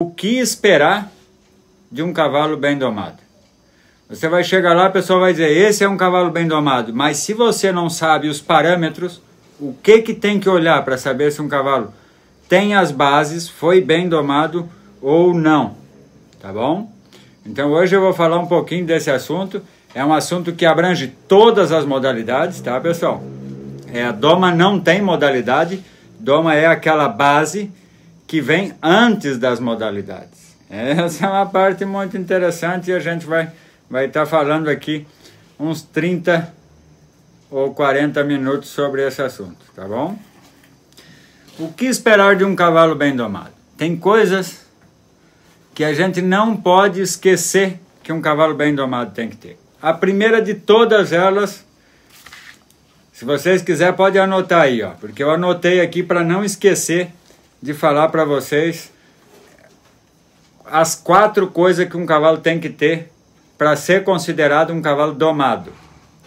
O que esperar de um cavalo bem domado? Você vai chegar lá, a pessoa vai dizer, esse é um cavalo bem domado, mas se você não sabe os parâmetros, o que tem que olhar para saber se um cavalo tem as bases, foi bem domado ou não, tá bom? Então hoje eu vou falar um pouquinho desse assunto, é um assunto que abrange todas as modalidades, tá pessoal? A doma não tem modalidade, doma é aquela base que vem antes das modalidades. Essa é uma parte muito interessante e a gente vai estar falando aqui uns 30 ou 40 minutos sobre esse assunto, tá bom? O que esperar de um cavalo bem domado? Tem coisas que a gente não pode esquecer que um cavalo bem domado tem que ter. A primeira de todas elas, se vocês quiserem, pode anotar aí, ó, porque eu anotei aqui para não esquecer de falar para vocês as 4 coisas que um cavalo tem que ter para ser considerado um cavalo domado,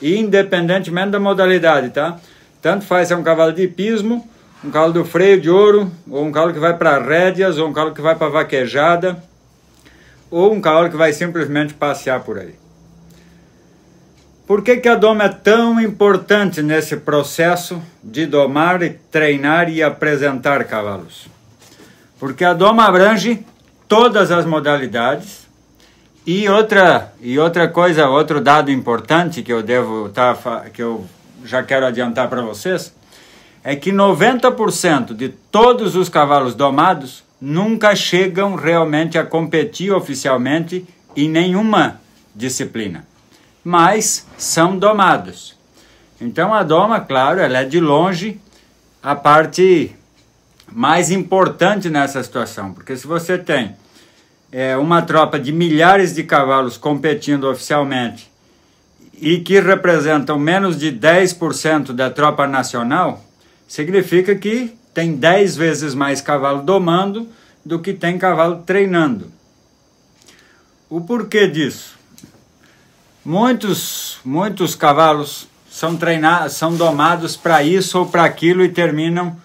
independentemente da modalidade, tá? Tanto faz se é um cavalo de hipismo, um cavalo do freio de ouro, ou um cavalo que vai para rédeas, ou um cavalo que vai para vaquejada, ou um cavalo que vai simplesmente passear por aí. Por que a doma é tão importante nesse processo de domar, treinar e apresentar cavalos? Porque a doma abrange todas as modalidades e outra coisa, outro dado importante que que eu já quero adiantar para vocês, é que 90% de todos os cavalos domados nunca chegam realmente a competir oficialmente em nenhuma disciplina, mas são domados. Então a doma, claro, ela é de longe a parte mais importante nessa situação, porque se você tem uma tropa de milhares de cavalos competindo oficialmente e que representam menos de 10% da tropa nacional, significa que tem 10 vezes mais cavalo domando do que tem cavalo treinando. O porquê disso? Muitos cavalos são domados para isso ou para aquilo e terminam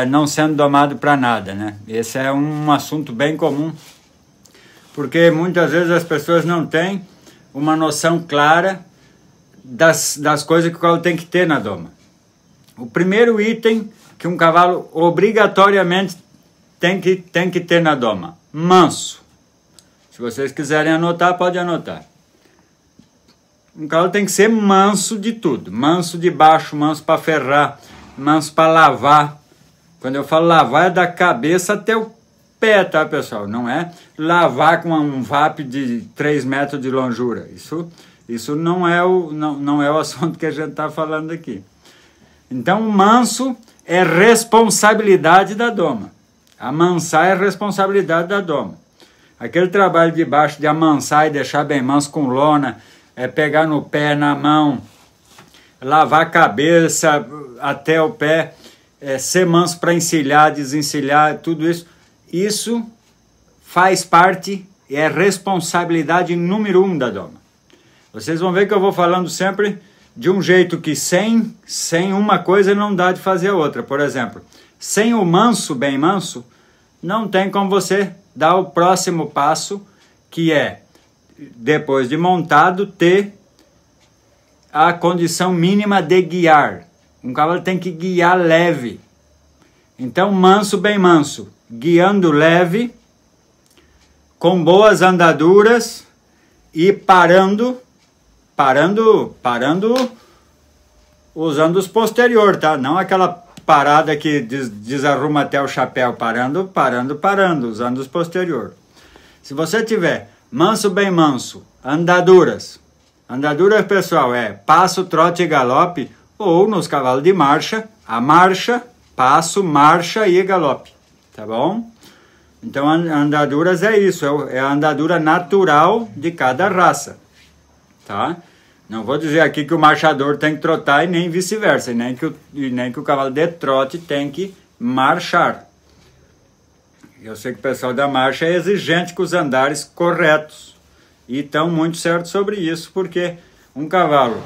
não sendo domados para nada, né? Esse é um assunto bem comum, porque muitas vezes as pessoas não têm uma noção clara das coisas que o cavalo tem que ter na doma. O primeiro item que um cavalo obrigatoriamente tem que ter na doma: manso. Se vocês quiserem anotar, pode anotar. Um cavalo tem que ser manso de tudo. Manso de baixo, manso para ferrar, manso para lavar. Quando eu falo lavar, é da cabeça até o pé, tá, pessoal? Não é lavar com um VAP de 3 metros de longura. Isso não é o assunto que a gente está falando aqui. Então, manso é responsabilidade da doma. Amansar é responsabilidade da doma. Aquele trabalho de baixo de amansar e deixar bem manso com lona, pegar no pé, na mão, lavar a cabeça até o pé, ser manso para encilhar, desencilhar, tudo isso. Isso faz parte, é responsabilidade número 1 da doma. Vocês vão ver que eu vou falando sempre de um jeito que sem uma coisa não dá de fazer a outra. Por exemplo, sem o manso, bem manso, não tem como você dar o próximo passo, que é, depois de montado, ter a condição mínima de guiar. Um cavalo tem que guiar leve. Então, manso, bem manso, guiando leve, com boas andaduras e parando usando os posteriores, tá? Não aquela parada que desarruma até o chapéu, parando, usando os posteriores. Se você tiver manso, bem manso, andaduras, pessoal, passo, trote e galope, ou nos cavalos de marcha, a marcha, passo, marcha e galope, tá bom? Então, andaduras é isso, é a andadura natural de cada raça, tá? Não vou dizer aqui que o marchador tem que trotar e nem vice-versa, nem que o cavalo de trote tem que marchar. Eu sei que o pessoal da marcha é exigente com os andares corretos e estão muito certos sobre isso, porque um cavalo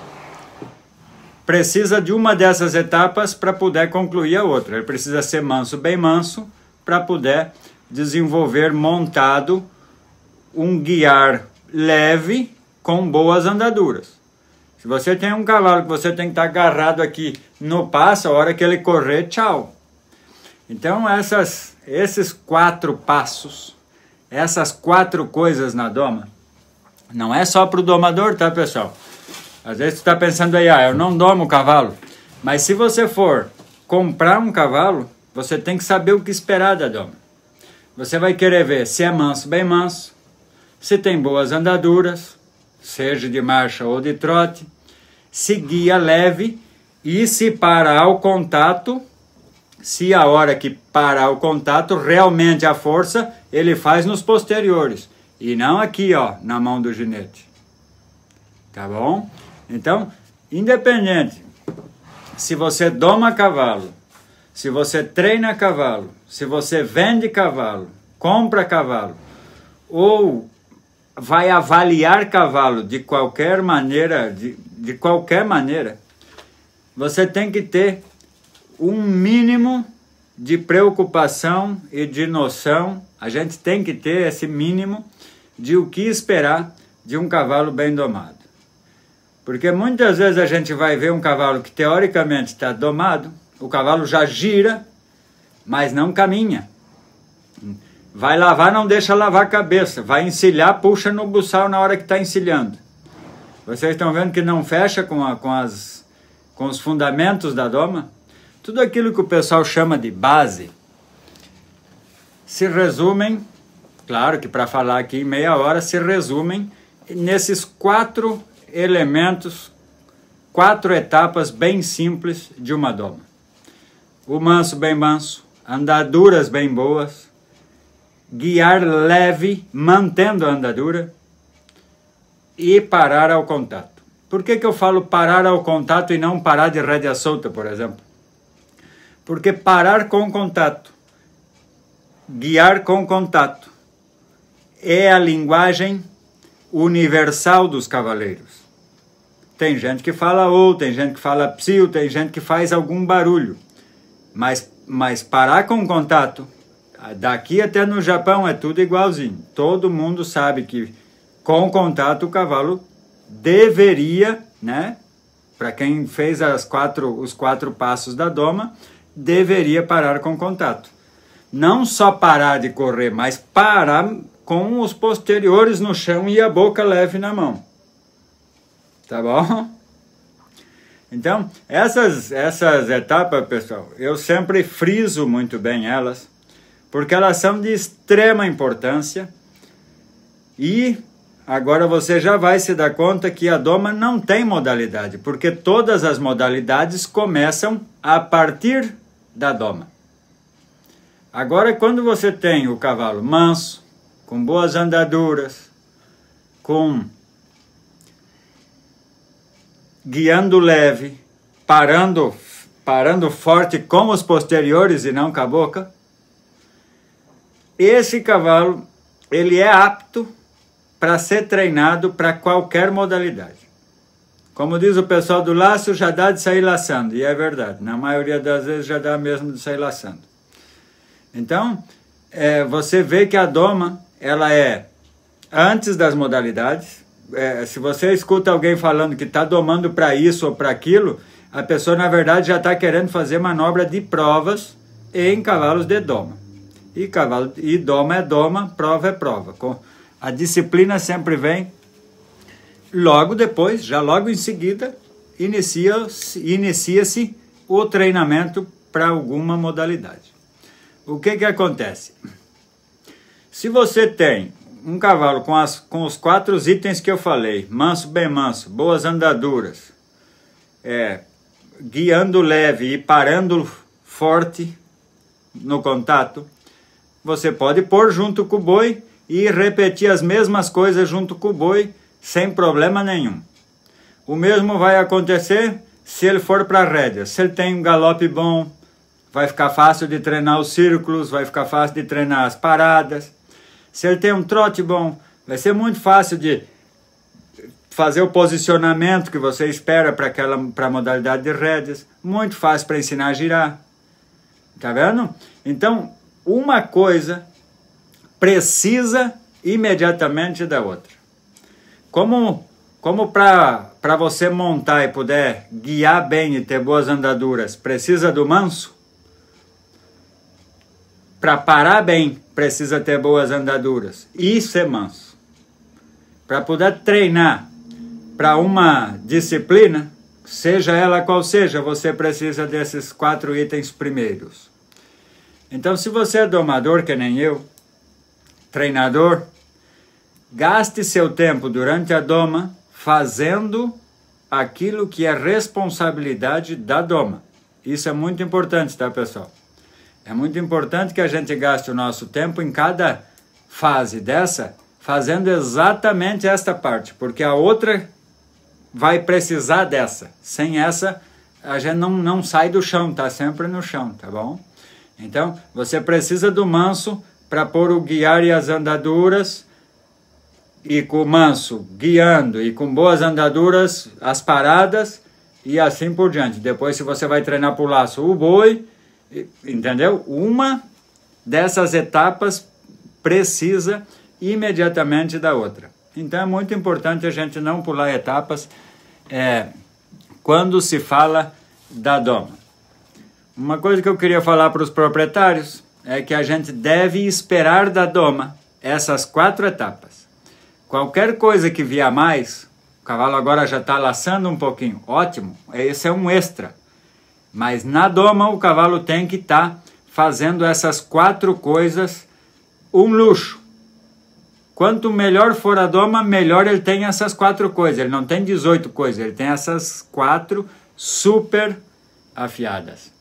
precisa de uma dessas etapas para poder concluir a outra. Ele precisa ser manso, bem manso, para poder desenvolver montado um guiar leve com boas andaduras. Se você tem um cavalo que você tem que estar agarrado aqui no passo, a hora que ele correr, tchau. Então esses 4 passos, essas 4 coisas na doma, não é só para o domador, tá, pessoal? Às vezes você está pensando aí, eu não domo o cavalo. Mas se você for comprar um cavalo, você tem que saber o que esperar da doma. Você vai querer ver se é manso, bem manso, se tem boas andaduras, seja de marcha ou de trote, se guia leve e se parar o contato, se a hora que parar o contato, realmente a força ele faz nos posteriores e não aqui, ó, na mão do ginete. Tá bom? Então, independente se você doma cavalo, se você treina cavalo, se você vende cavalo, compra cavalo, ou vai avaliar cavalo de qualquer maneira, de qualquer maneira, você tem que ter um mínimo de preocupação e de noção. A gente tem que ter esse mínimo de o que esperar de um cavalo bem domado. Porque muitas vezes a gente vai ver um cavalo que teoricamente está domado, o cavalo já gira, mas não caminha. Vai lavar, não deixa lavar a cabeça. Vai encilhar, puxa no buçal na hora que está encilhando. Vocês estão vendo que não fecha com os fundamentos da doma? Tudo aquilo que o pessoal chama de base se resumem, claro que para falar aqui em meia hora, se resumem nesses 4 elementos, 4 etapas bem simples de uma doma. O manso bem manso, andaduras bem boas, guiar leve, mantendo a andadura e parar ao contato. Por que eu falo parar ao contato e não parar de rédea solta, por exemplo? Porque parar com contato, guiar com contato, é a linguagem universal dos cavaleiros. Tem gente que fala ou, tem gente que fala psiu, tem gente que faz algum barulho. Mas parar com contato, daqui até no Japão é tudo igualzinho. Todo mundo sabe que com contato o cavalo deveria, né? Para quem fez os 4 passos da doma, deveria parar com contato. Não só parar de correr, mas parar com os posteriores no chão e a boca leve na mão. Tá bom? Então, essas etapas, pessoal, eu sempre friso muito bem elas, porque elas são de extrema importância. E agora você já vai se dar conta que a doma não tem modalidade, porque todas as modalidades começam a partir da doma. Agora, quando você tem o cavalo manso, com boas andaduras, guiando leve, parando forte com os posteriores e não com a boca, esse cavalo ele é apto para ser treinado para qualquer modalidade. Como diz o pessoal do laço, já dá de sair laçando, e é verdade, na maioria das vezes já dá mesmo de sair laçando. Então, você vê que a doma, ela é antes das modalidades. Se você escuta alguém falando que está domando para isso ou para aquilo, a pessoa na verdade já está querendo fazer manobra de provas em cavalos de doma. E doma é doma, prova é prova. A disciplina sempre vem logo depois, já logo em seguida, inicia-se o treinamento para alguma modalidade. O que acontece? Se você tem um cavalo com os 4 itens que eu falei, manso, bem manso, boas andaduras, guiando leve e parando forte no contato, você pode pôr junto com o boi e repetir as mesmas coisas junto com o boi sem problema nenhum. O mesmo vai acontecer se ele for para a rédea. Se ele tem um galope bom, vai ficar fácil de treinar os círculos, vai ficar fácil de treinar as paradas. Se ele tem um trote bom, vai ser muito fácil de fazer o posicionamento que você espera para a modalidade de rédeas. Muito fácil para ensinar a girar. Tá vendo? Então, uma coisa precisa imediatamente da outra. Como para você montar e puder guiar bem e ter boas andaduras, precisa do manso? Para parar bem, precisa ter boas andaduras e ser manso. Para poder treinar para uma disciplina, seja ela qual seja, você precisa desses 4 itens primeiros. Então, se você é domador, que nem eu, treinador, gaste seu tempo durante a doma fazendo aquilo que é responsabilidade da doma. Isso é muito importante, tá, pessoal? É muito importante que a gente gaste o nosso tempo em cada fase dessa, fazendo exatamente esta parte, porque a outra vai precisar dessa. Sem essa, a gente não sai do chão, tá sempre no chão, tá bom? Então, você precisa do manso para pôr o guiar e as andaduras, e com o manso guiando e com boas andaduras as paradas e assim por diante. Depois, se você vai treinar por laço o boi, entendeu? Uma dessas etapas precisa imediatamente da outra. Então é muito importante a gente não pular etapas quando se fala da doma. Uma coisa que eu queria falar para os proprietários é que a gente deve esperar da doma essas 4 etapas. Qualquer coisa que vier mais, o cavalo agora já está laçando um pouquinho, ótimo, esse é um extra. Mas na doma o cavalo tem que estar fazendo essas 4 coisas, um luxo. Quanto melhor for a doma, melhor ele tem essas 4 coisas. Ele não tem 18 coisas, ele tem essas 4 super afiadas.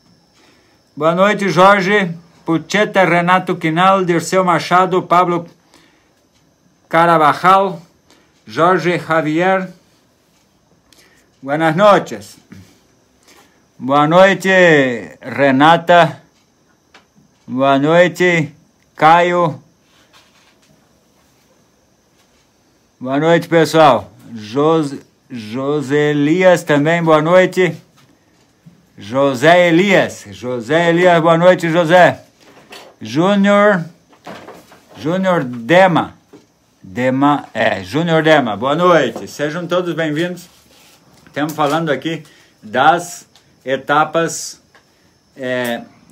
Boa noite, Jorge Pucheta, Renato Quinal, Dirceu Machado, Pablo Carabajal, Jorge Javier. Buenas noches. Boa noite, Renata. Boa noite, Caio. Boa noite, pessoal. José Elias também, boa noite. José Elias, boa noite, José. Júnior Dema, Júnior Dema, boa noite. Sejam todos bem-vindos. Estamos falando aqui das etapas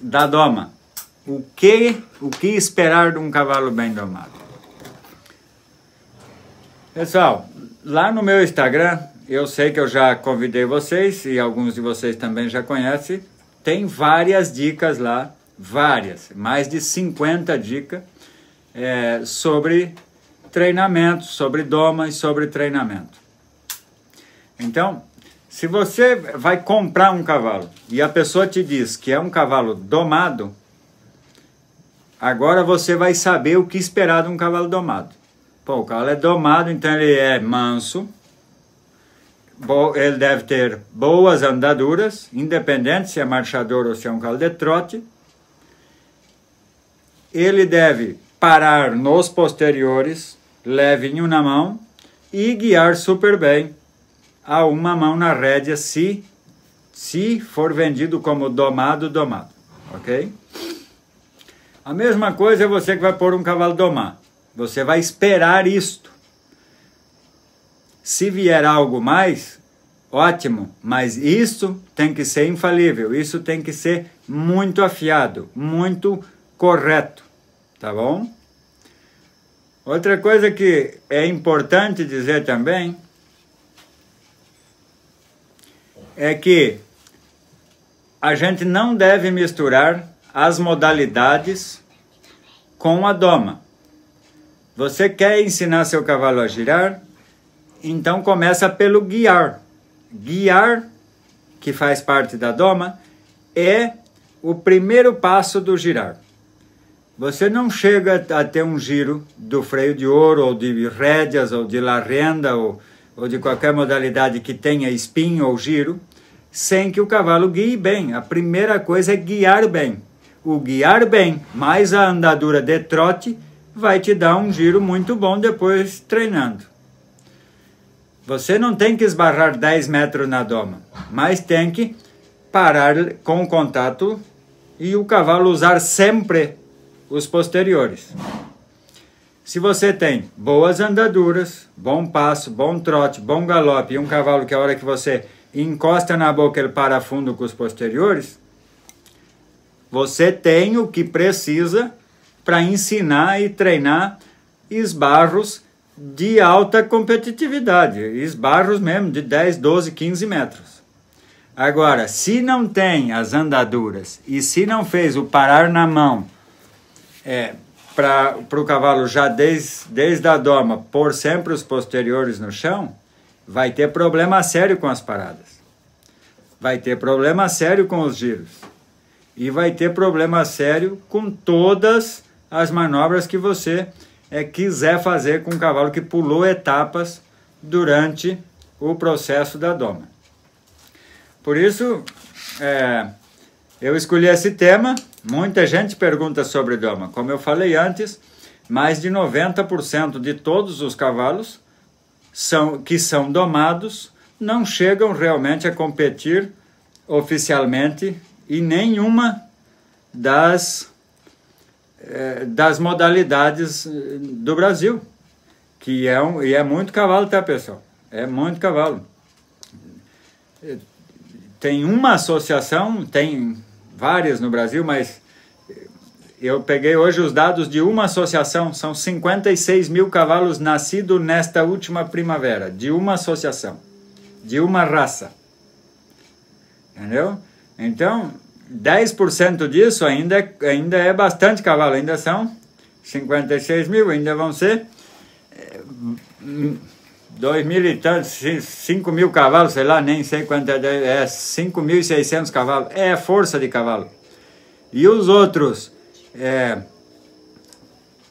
da doma. O que esperar de um cavalo bem domado? Pessoal, lá no meu Instagram, eu sei que eu já convidei vocês, e alguns de vocês também já conhecem, tem várias dicas lá, mais de 50 dicas sobre treinamento, sobre doma e sobre treinamento. Então, se você vai comprar um cavalo e a pessoa te diz que é um cavalo domado, agora você vai saber o que esperar de um cavalo domado. Pô, o cavalo é domado, então ele é manso, ele deve ter boas andaduras, independente se é marchador ou se é um cavalo de trote. Ele deve parar nos posteriores, levinho na mão, e guiar super bem a uma mão na rédea, se for vendido como domado, ok? A mesma coisa é você que vai pôr um cavalo domar. Você vai esperar isto. Se vier algo mais, ótimo, mas isso tem que ser infalível, isso tem que ser muito afiado, muito correto, tá bom? Outra coisa que é importante dizer também é que a gente não deve misturar as modalidades com a doma. Você quer ensinar seu cavalo a girar? Então começa pelo guiar. Guiar, que faz parte da doma, é o primeiro passo do girar. Você não chega a ter um giro do freio de ouro, ou de rédeas, ou de larrenda, ou de qualquer modalidade que tenha espinho ou giro, sem que o cavalo guie bem. A primeira coisa é guiar bem. O guiar bem, mais a andadura de trote, vai te dar um giro muito bom depois treinando. Você não tem que esbarrar 10 metros na doma, mas tem que parar com o contato e o cavalo usar sempre os posteriores. Se você tem boas andaduras, bom passo, bom trote, bom galope e um cavalo que a hora que você encosta na boca ele para fundo com os posteriores, você tem o que precisa para ensinar e treinar esbarros de alta competitividade, esbarros mesmo de 10, 12, 15 metros. Agora, se não tem as andaduras e se não fez o parar na mão para o cavalo já desde a doma pôr sempre os posteriores no chão, vai ter problema sério com as paradas. Vai ter problema sério com os giros. E vai ter problema sério com todas as manobras que você quiser fazer com um cavalo que pulou etapas durante o processo da doma. Por isso, eu escolhi esse tema. Muita gente pergunta sobre doma. Como eu falei antes, mais de 90% de todos os cavalos que são domados não chegam realmente a competir oficialmente em nenhuma das modalidades do Brasil. E é muito cavalo, tá, pessoal? É muito cavalo. Tem uma associação, tem várias no Brasil, mas eu peguei hoje os dados de uma associação, são 56 mil cavalos nascidos nesta última primavera, de uma associação, de uma raça. Entendeu? Então, 10% disso ainda é bastante cavalo, ainda são 56 mil, ainda vão ser 2.000 e tantos, 5 mil cavalos, sei lá, nem sei quanto é 5.600 cavalos, é força de cavalo. E os outros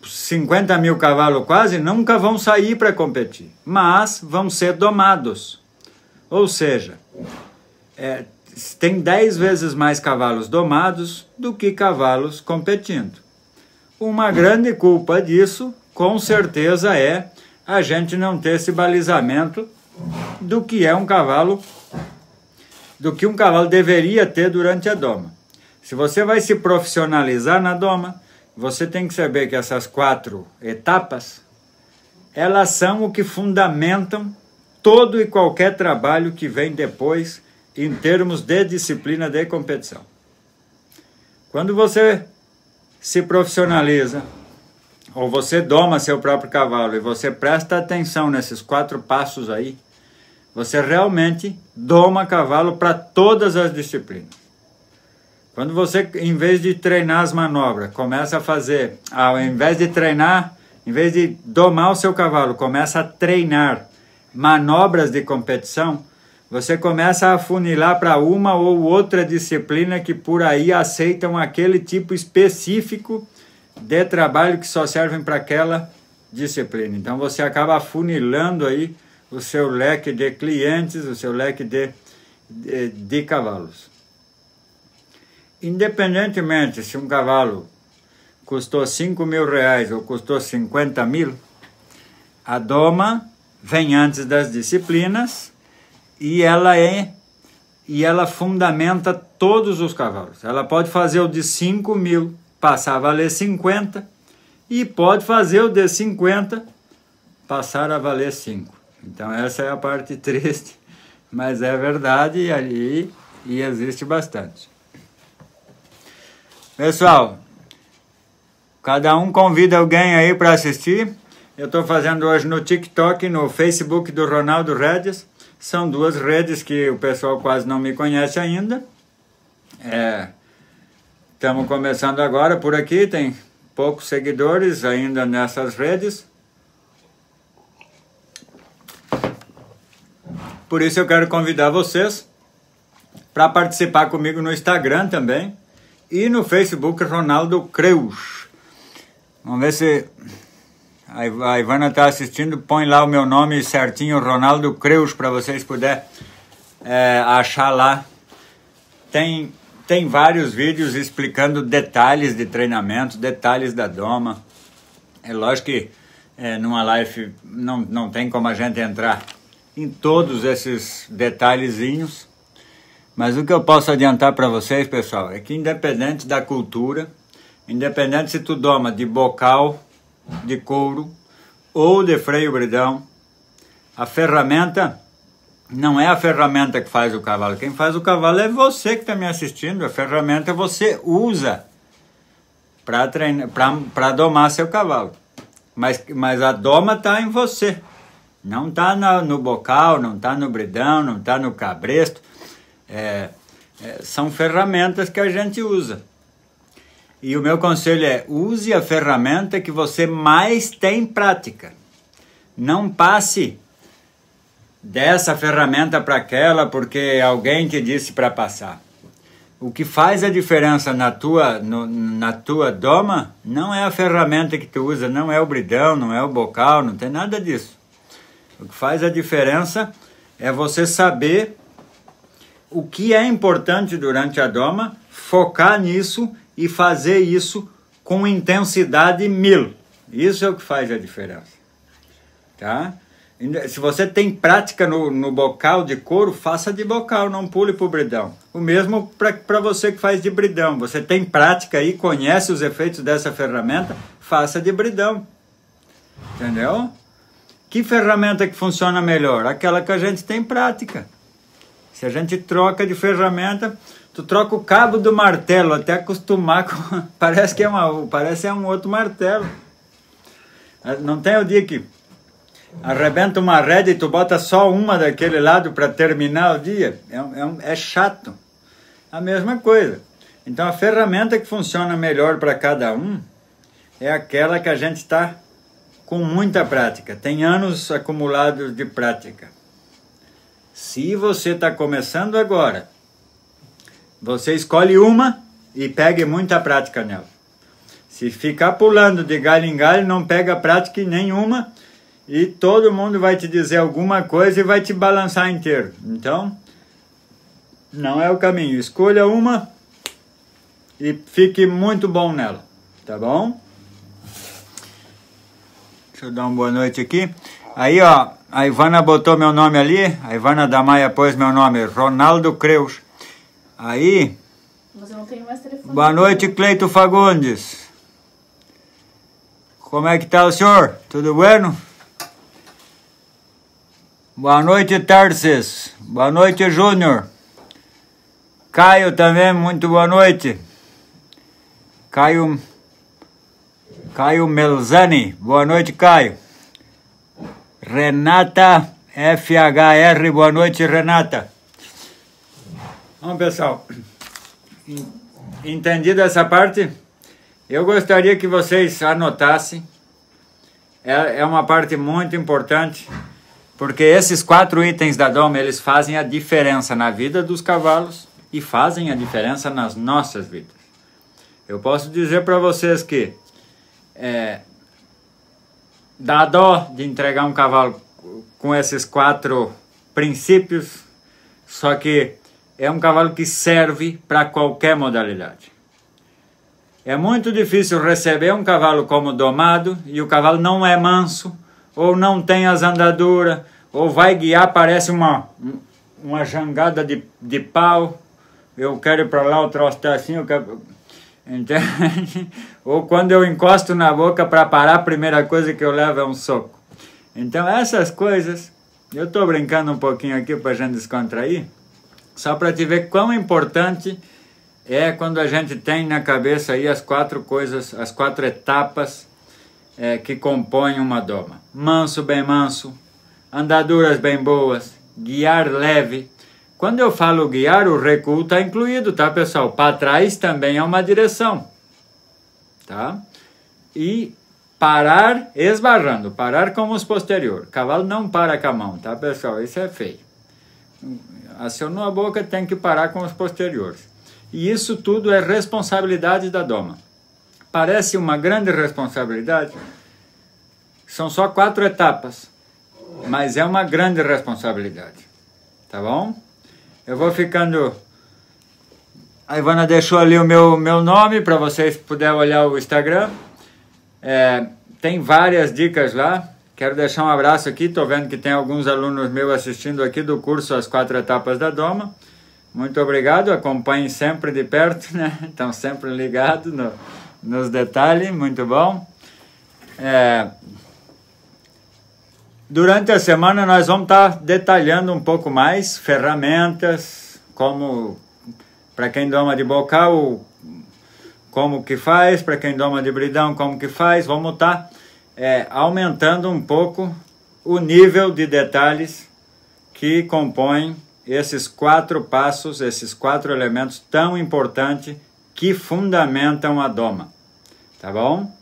50 mil cavalos quase nunca vão sair para competir, mas vão ser domados. Ou seja, tem 10 vezes mais cavalos domados do que cavalos competindo. Uma grande culpa disso, com certeza, é a gente não ter esse balizamento do que um cavalo deveria ter durante a doma. Se você vai se profissionalizar na doma, você tem que saber que essas 4 etapas, elas são o que fundamentam todo e qualquer trabalho que vem depois em termos de disciplina de competição. Quando você se profissionaliza, ou você doma seu próprio cavalo e você presta atenção nesses 4 passos aí, você realmente doma cavalo para todas as disciplinas. Quando você, em vez de treinar as manobras, começa a fazer, ao invés de treinar, em vez de domar o seu cavalo, começa a treinar manobras de competição, você começa a afunilar para uma ou outra disciplina que por aí aceitam aquele tipo específico de trabalho que só servem para aquela disciplina. Então você acaba afunilando aí o seu leque de clientes, o seu leque de cavalos. Independentemente se um cavalo custou R$5.000 ou custou 50 mil, a doma vem antes das disciplinas e ela fundamenta todos os cavalos. Ela pode fazer o de 5 mil passar a valer 50 e pode fazer o de 50 passar a valer 5. Então essa é a parte triste, mas é verdade e existe bastante. Pessoal, cada um convida alguém aí para assistir. Eu estou fazendo hoje no TikTok, no Facebook do Ronaldo Redes. São 2 redes que o pessoal quase não me conhece ainda. Estamos começando agora por aqui, tem poucos seguidores ainda nessas redes. Por isso eu quero convidar vocês para participar comigo no Instagram também e no Facebook Ronaldo Creus. Vamos ver se a Ivana está assistindo, põe lá o meu nome certinho, Ronaldo Creus, para vocês puderem achar lá. Tem vários vídeos explicando detalhes de treinamento, detalhes da doma. É lógico que numa live não tem como a gente entrar em todos esses detalhezinhos, mas o que eu posso adiantar para vocês, pessoal, é que independente da cultura, independente se tu doma de bocal de couro ou de freio bridão. A ferramenta não é a ferramenta que faz o cavalo. Quem faz o cavalo é você que está me assistindo. A ferramenta você usa para treinar, para domar seu cavalo. Mas a doma está em você. Não está no bocal, não está no bridão, não está no cabresto. São ferramentas que a gente usa. E o meu conselho é: use a ferramenta que você mais tem prática. Não passe dessa ferramenta para aquela porque alguém te disse para passar. O que faz a diferença na tua doma não é a ferramenta que tu usa, não é o bridão, não é o bocal, não tem nada disso. O que faz a diferença é você saber o que é importante durante a doma, focar nisso e fazer isso com intensidade 1000. Isso é o que faz a diferença. Tá? Se você tem prática no bocal de couro, faça de bocal, não pule para o bridão. O mesmo para você que faz de bridão. Você tem prática e conhece os efeitos dessa ferramenta, faça de bridão. Entendeu? Que ferramenta que funciona melhor? Aquela que a gente tem prática. Se a gente troca de ferramenta, tu troca o cabo do martelo até acostumar com... Parece um outro martelo. Não tem o dia que arrebenta uma rédea e tu bota só uma daquele lado para terminar o dia? É chato. A mesma coisa. Então a ferramenta que funciona melhor para cada um é aquela que a gente está com muita prática. Tem anos acumulados de prática. Se você está começando agora, você escolhe uma e pegue muita prática nela. Se ficar pulando de galho em galho, não pega prática em nenhuma e todo mundo vai te dizer alguma coisa e vai te balançar inteiro. Então, não é o caminho. Escolha uma e fique muito bom nela. Tá bom? Deixa eu dar uma boa noite aqui. Aí, ó, a Ivana botou meu nome ali. A Ivana da Maia pôs meu nome, Ronaldo Creus. Aí... Mas eu não tenho mais telefone. Boa noite, Cleito Fagundes. Como é que tá o senhor? Tudo bueno? Boa noite, Tarsis. Boa noite, Júnior. Caio também, muito boa noite. Caio Melzani. Boa noite, Caio. Renata FHR. Boa noite, Renata. Bom, pessoal, entendido essa parte, eu gostaria que vocês anotassem. É uma parte muito importante, porque esses 4 itens da doma, eles fazem a diferença na vida dos cavalos e fazem a diferença nas nossas vidas. Eu posso dizer para vocês que dá dó de entregar um cavalo com esses 4 princípios, só que é um cavalo que serve para qualquer modalidade. É muito difícil receber um cavalo como domado e o cavalo não é manso, ou não tem as andaduras, ou vai guiar, parece uma jangada de pau. Eu quero ir para lá, o troço está assim, eu quero... Entende? Ou quando eu encosto na boca para parar, a primeira coisa que eu levo é um soco. Então essas coisas, eu estou brincando um pouquinho aqui para a gente descontrair, só para te ver quão importante é quando a gente tem na cabeça aí as 4 coisas, as 4 etapas que compõem uma doma. Manso, bem manso, andaduras bem boas, guiar leve. Quando eu falo guiar, o recuo está incluído, tá, pessoal? Para trás também é uma direção, tá? E parar esbarrando, parar com os posteriores. Cavalo não para com a mão, tá, pessoal? Isso é feio. Acionou a boca, tem que parar com os posteriores. E isso tudo é responsabilidade da doma. Parece uma grande responsabilidade. São só 4 etapas, mas é uma grande responsabilidade. Tá bom? Eu vou ficando... A Ivana deixou ali o meu nome para vocês puderem olhar o Instagram. Tem várias dicas lá. Quero deixar um abraço aqui. Estou vendo que tem alguns alunos meus assistindo aqui do curso As 4 Etapas da Doma. Muito obrigado. Acompanhem sempre de perto, né? Estão sempre ligados nos detalhes. Muito bom. Durante a semana nós vamos estar detalhando um pouco mais ferramentas, como para quem doma de bocal, como que faz, para quem doma de bridão, como que faz. Vamos estar aumentando um pouco o nível de detalhes que compõem esses 4 passos, esses 4 elementos tão importantes que fundamentam a doma. Tá bom?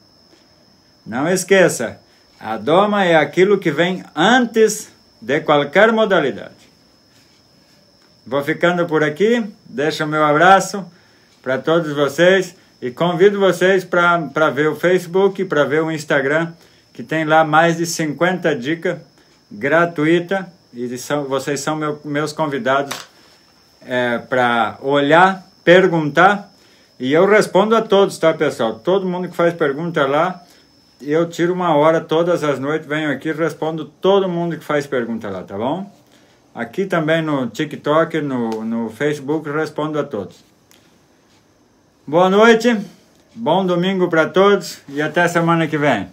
Não esqueça, a doma é aquilo que vem antes de qualquer modalidade. Vou ficando por aqui, deixo o meu abraço para todos vocês e convido vocês para ver o Facebook, para ver o Instagram, que tem lá mais de 50 dicas gratuitas e vocês são meus convidados para olhar, perguntar e eu respondo a todos, tá, pessoal? Todo mundo que faz pergunta lá, eu tiro uma hora todas as noites, venho aqui e respondo todo mundo que faz pergunta lá, tá bom? Aqui também no TikTok, no Facebook, respondo a todos. Boa noite, bom domingo para todos e até semana que vem.